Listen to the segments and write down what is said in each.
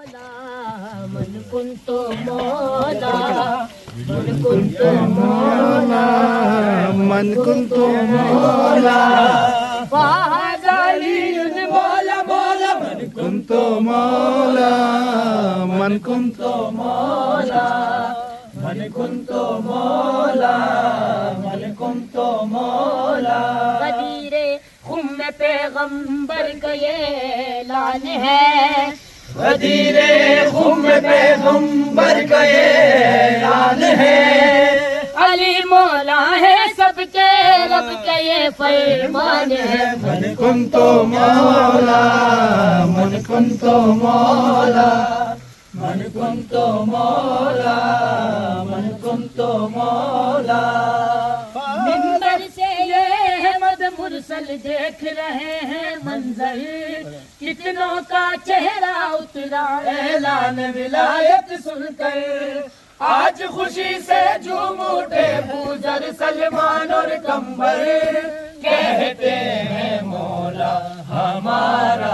من كنت مولا من كنت مولا من كنت مولا فهذا لي مولا مولا من كنت مولا من كنت مولا من كنت مولا من كنت مولا غدیر خم پیغمبر کا یہ اعلان ہے غدیر خم پیغمبر کا یہ اعلان ہے علی مولا ہے سب کے رب کا یہ فرمان ہے من كنت مولا من كنت مولا من كنت مولا من كنت مولا منبر سے یہ احمد مرسل دیکھ رہے ہیں منظر کتنوں کا چہرہ اترا اعلان ولایت سن کر آج خوشی سے جھوم اٹھے بوذر سلمان اور کمبر کہتے ہیں مولا ہمارا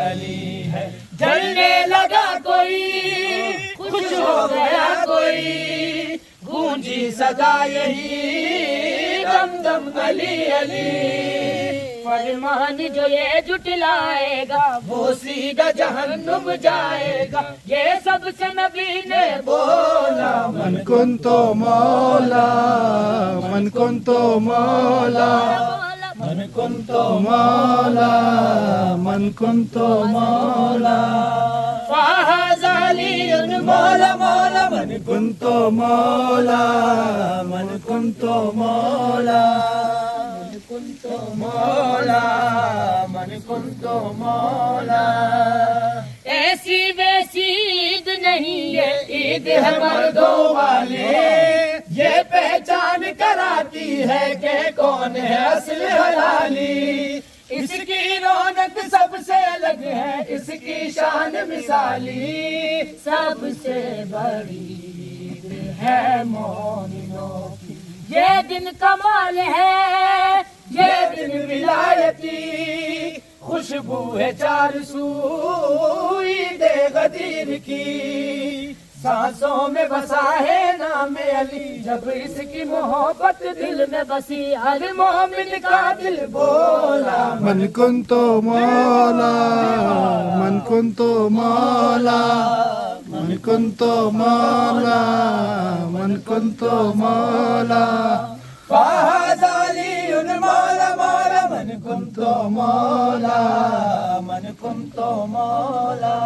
علی ہے جلنے لگا کوئی خوش ہو گیا کوئی گونجی صدا یہی دم دم علی علی فرمان جو یہ جھٹلائے گا وہ سیدھا جہنم جائے گا یہ سب سے نبی نے بولا من كنت مولا من كنت مولا من كنت مولا من كنت مولا فهذا لي مولا مولا من كنت مولا من كنت مولا من كنت مولا من كنت مولا ایسی ویسی عید نہیں ہے عید ہے مردوں والے یہ پہچان کراتی ہے کہ کون ہے اصل حلالی اس کی رونق سب سے الگ ہے اس کی شان مثالی سب سے بڑی عید ہے مومنوں کی یہ دن کمال ہے یہ دن ولایتی خوشبو ہے چار سو عید غدیر کی سانسوں میں بسا ہے نام علی جب اس کی محبت دل میں بسی ہر مومن کا دل بولا من كنت مولا من كنت مولا من كنت مولا من كنت مولا فهذا لي مولا مولا من كنت مولا من كنت مولا